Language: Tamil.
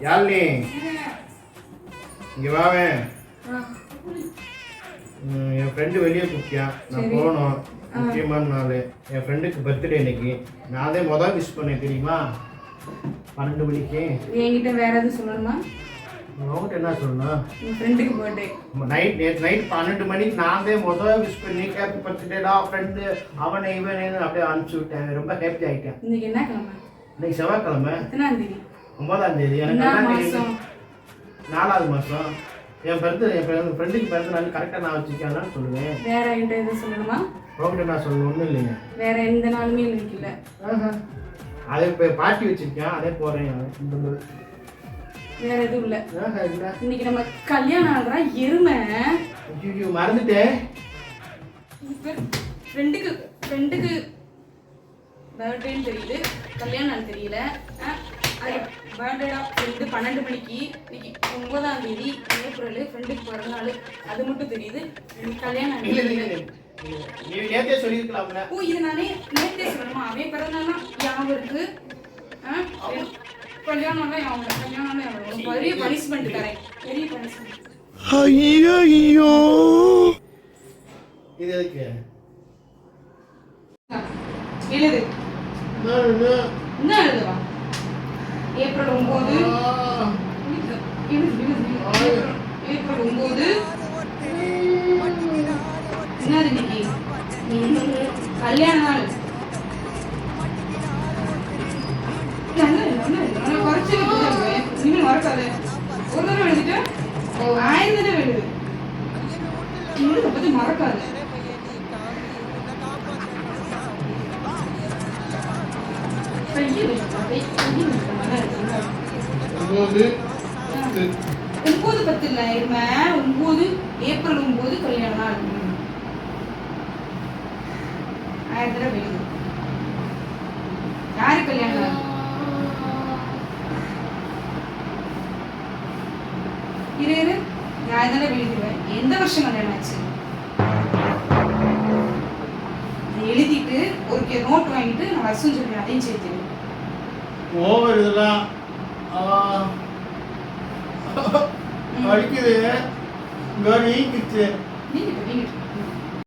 யாழ்னி இங்கே வாவே. என் ஃப்ரெண்டு வெளியே கூப்பிட்டான், நான் போகணும். முக்கியமான நாள், என் ஃப்ரெண்டுக்கு பர்த்டே இன்னைக்கு. நான் அதே மொதல் விஷ் பண்ணேன் தெரியுமா, 12 மணிக்கு. என்கிட்ட வேற எதுவும் சொல்லணுமா? உங்கள்கிட்ட என்ன சொல்லணும்? என் ஃப்ரெண்டுக்கு பர்த்டே நேற்று நைட் 12 மணிக்கு நான் தான் மொதல் விஷ் பண்ணி ஹேப்பி பர்த்டேடா ஃப்ரெண்டு அவனை இவனேன்னு அப்படியே அனுப்பிச்சி விட்டேன். ரொம்ப ஹாப்பி ஆகிட்டேன். இன்னைக்கு என்ன கிழமை? இன்னைக்கு செவ்வாய்க்கிழமை. எத்தனாம் தேதி? 9ஆம் தேதி. எனக்கு 4வது மாதம். என் ஃப்ரெண்டுக்கு பிறந்த நாள் கரெக்டாக நான் வச்சுக்கலான்னு சொல்லுவேன். வேற என்கிட்ட எதுவும் சொல்லணுமா? உங்கள்கிட்ட நான் சொல்லணும் ஒன்றும் இல்லைங்க. வேற எந்த நாளுமே எனக்கு இல்லை. அதே இப்போ பார்ட்டி வச்சிருக்கேன், அதே போகிறேன். வேற எதுவும் இல்லை. இன்னைக்கு நம்ம கல்யாணம் ஆகுறா எருமை. ஐயோ மறந்துட்டேன். ஃப்ரெண்டுக்கு பர்த்டேன்னு தெரியுது, கல்யாண நாள் தெரியல. பர்த்டேடா ஃப்ரெண்டு 12 மணிக்கு. இன்னைக்கு 9ஆம் தேதி ஏப்ரல், ஃப்ரெண்டுக்கு பிறந்த நாள் அது மட்டும் தெரியுது. கல்யாணம் நாள் நேற்றே சொல்லியிருக்கலாம்ல. ஓ, இது நானே நேற்றே சொல்லணுமா? அவன் பிறந்த நாள்னா ஞாபகம் இருக்கு, கல்யாணம்லாம் ஞாபகம். கல்யாணம்லாம் ஞாபகம். பெரிய பனிஷ்மெண்ட் தரேன், பெரிய பனிஷ்மெண்ட். ஐயோ இது எதுக்கு எழுது? என்ன எழுதுவா? ஏப்ரல் 9 ஏப்ரல் 9 என்னது இன்னைக்கு? கல்யாண நாள். குறைச்சி இனிமேல் மறக்காது. ஒரு தடவை எழுதிட்டு 1000 தடவை எழுது. எழுத பத்தி மறக்காது. ஒன்பது 10 இல்ல, 9 ஏப்ரல் 9 கல்யாண நாள். 1000 தடவை எழுது. யாரு கல்யாண நாள்? இரு நான் இதெல்லாம் எழுதிடுவேன். எந்த வருஷம் கல்யாணம் ஆச்சு எழுதிட்டு ஒரு நோட் வாங்கிட்டு நான் வருஷம் சொல்றேன், அதையும் சேர்த்து. ஓவர் இதெல்லாம் அடிக்குது. நீங்க